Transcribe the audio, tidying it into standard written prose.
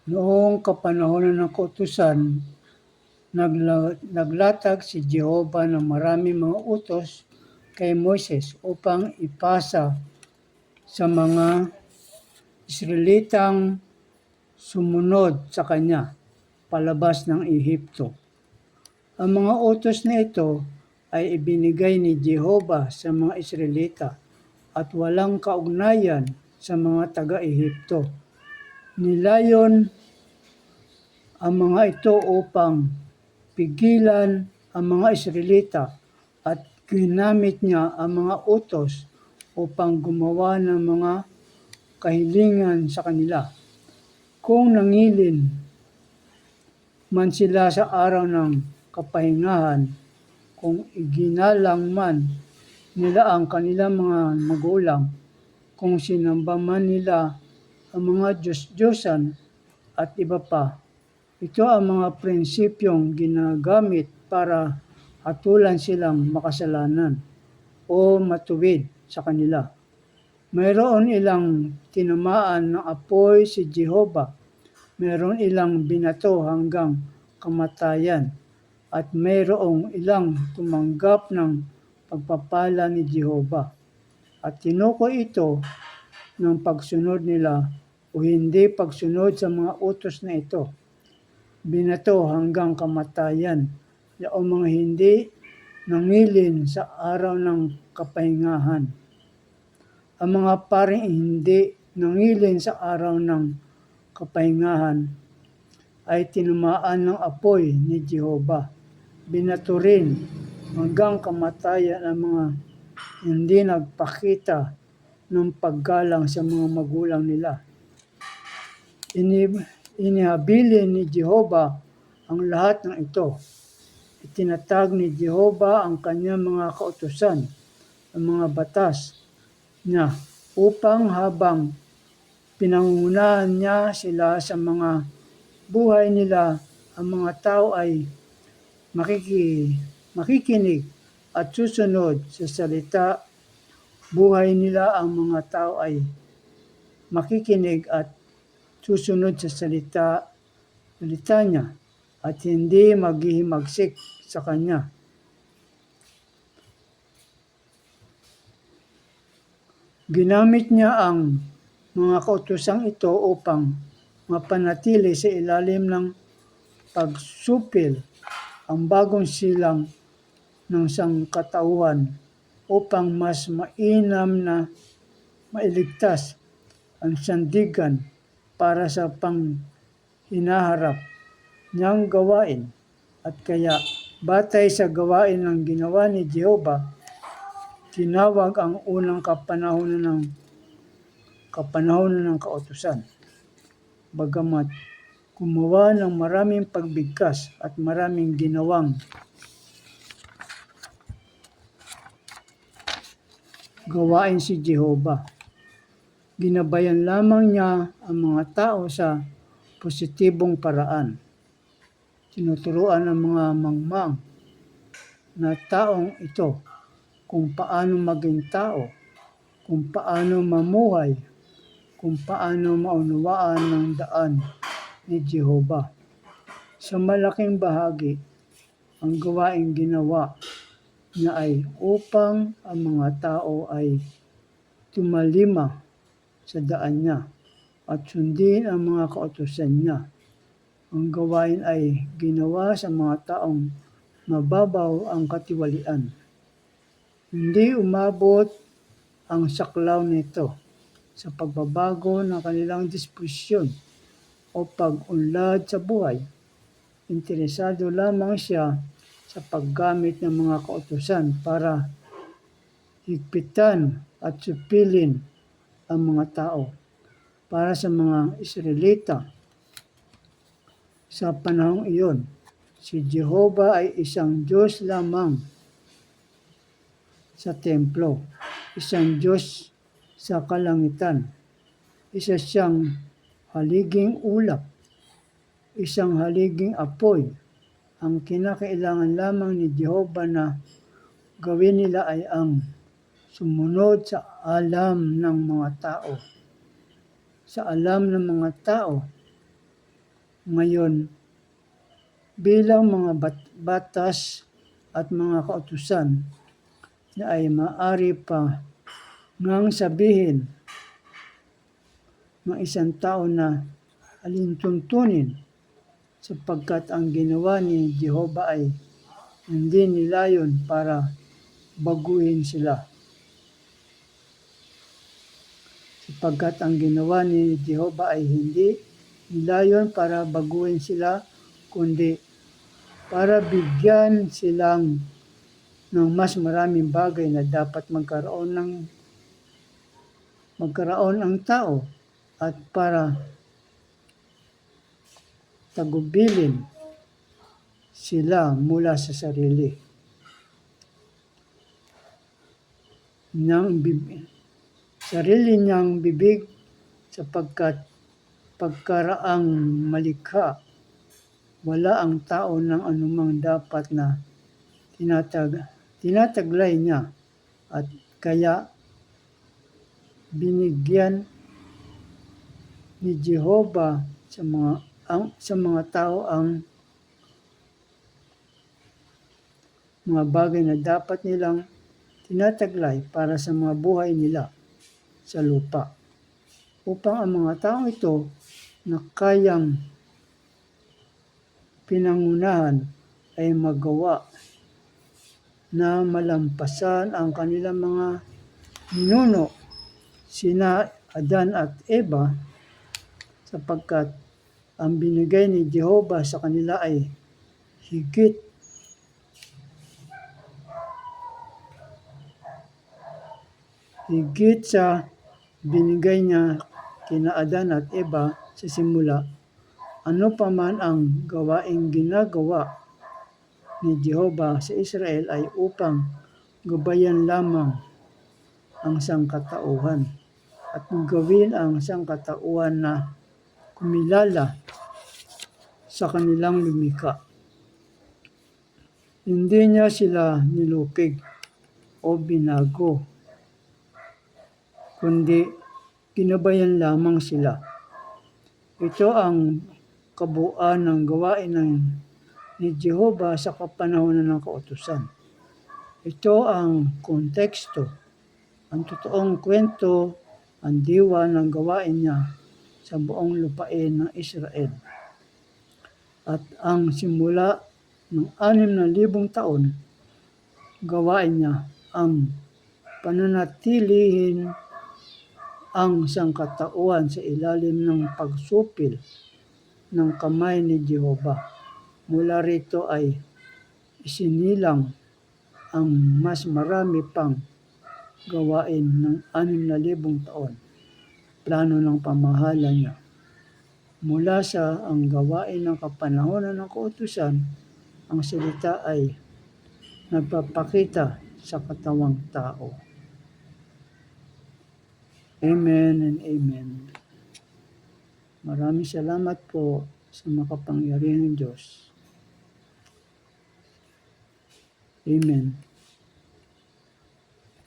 Noong kapanahunan ng kautusan, naglatag si Jehova ng maraming mga utos kay Moises upang ipasa sa mga Israelitang sumunod sa kanya palabas ng Ehipto. Ang mga utos na ito ay ibinigay ni Jehova sa mga Israelita at walang kaugnayan sa mga taga-Ehipto. Nilayon ang mga ito upang pigilan ang mga Israelita at ginamit niya ang mga utos upang gumawa ng mga kahilingan sa kanila. Kung nangilin man sila sa araw ng kapahingahan, kung iginalang man nila ang kanilang mga magulang, kung sinamba man nila ang mga Diyos-Diyosan at iba pa. Ito ang mga prinsipyong ginagamit para hatulan silang makasalanan o matuwid sa kanila. Mayroon ilang tinamaan ng apoy si Jehova, mayroon ilang binato hanggang kamatayan, at mayroong ilang tumanggap ng pagpapala ni Jehova. At tinukoy ito ng pagsunod nila o hindi pagsunod sa mga utos na ito. Binato hanggang kamatayan yaong mga hindi nangilin sa araw ng kapahingahan. Ang mga paring hindi nangilin sa araw ng kapahingahan ay tinamaan ng apoy ni Jehova. Binato rin hanggang kamatayan ang mga hindi nagpakita ng paggalang sa mga magulang nila. Inihabilin ni Jehova ang lahat ng ito. Itinatag ni Jehova ang kanyang mga kautusan, ang mga batas niya, upang habang pinangungunahan niya sila sa mga buhay nila, ang mga tao ay makikinig at susunod sa salita. Buhay nila ang mga tao ay makikinig at susunod sa salita niya at hindi maghihimagsik sa kanya. Ginamit niya ang mga kautusang ito upang mapanatili sa ilalim ng pagsupil ang bagong silang ng sangkatauhan upang mas mainam na mailigtas ang sandigan para sa hinaharap niyang gawain. At kaya, batay sa gawain ng ginawa ni Jehova, tinawag ang unang kapanahunan ng kautusan. Bagamat gumawa ng maraming pagbigkas at maraming ginawang gawain si Jehova, ginabayan lamang niya ang mga tao sa positibong paraan. Tinuturuan ang mga mangmang na taong ito kung paano maging tao, kung paano mamuhay, kung paano maunawaan ng daan ni Jehova. Sa malaking bahagi, ang gawaing ginawa niya ay upang ang mga tao ay tumalima sa daan niya at sundin ang mga kautusan niya. Ang gawain ay ginawa sa mga taong mababaw ang katiwalian. Hindi umabot ang saklaw nito sa pagbabago ng kanilang disposisyon o pag-unlad sa buhay. Interesado lamang siya sa paggamit ng mga kautusan para higpitan at supilin ang mga tao. Para sa mga Israelita sa panahong iyon, si Jehova ay isang Diyos lamang sa templo, isang Diyos sa kalangitan, isa siyang haliging ulap, isang haliging apoy. Ang kinakailangan lamang ni Jehova na gawin nila ay ang sumunod sa alam ng mga tao. Sa alam ng mga tao, ngayon bilang mga batas at mga kautusan na ay maaari pa ngang sabihin ng isang tao na alintuntunin sapagkat ang ginawa ni Jehovah ay hindi nilayon para baguhin sila. Sapagkat ang ginawa ni Jehovah ay hindi nilayon para baguhin sila, kundi para bigyan silang ng mas maraming bagay na dapat magkaroon ang tao at para tagubilin sila mula sa sarili niyang bibig sapagkat pagkaraang malikha, wala ang tao ng anumang dapat na tinataglay niya at kaya binigyan ni Jehovah sa mga tao ang mga bagay na dapat nilang tinataglay para sa mga buhay nila sa lupa, upang ang mga taong ito na kayang pinangunahan ay magawa na malampasan ang kanilang mga ninuno, sina Adan at Eva, sapagkat ang binigay ni Jehovah sa kanila ay higit sa binigay niya kina Adan at Eva sa simula. Ano pa man ang gawaing ginagawa ni Jehovah sa Israel ay upang gabayan lamang ang sangkatauhan at gawin ang sangkatauhan na kumilala sa kanilang lumikha. Hindi niya sila nilupig o binago, kundi ginabayan lamang sila. Ito ang kabuuan ng gawain ni Jehovah sa kapanahunan ng kautusan. Ito ang konteksto, ang totoong kwento, ang diwa ng gawain niya sa buong lupain ng Israel. At ang simula ng 6,000 taon, gawain niya ang pananatilihin ang sangkatauhan sa ilalim ng pagsupil ng kamay ni Jehovah. Mula rito ay isinilang ang mas marami pang gawain ng 6,000 taon. Plano ng pamahala niya. Mula sa ang gawain ng kapanahonan ng kautusan, ang salita ay nagpapakita sa katawang tao. Amen and amen. Maraming salamat po sa makapangyarihang Diyos. Amen.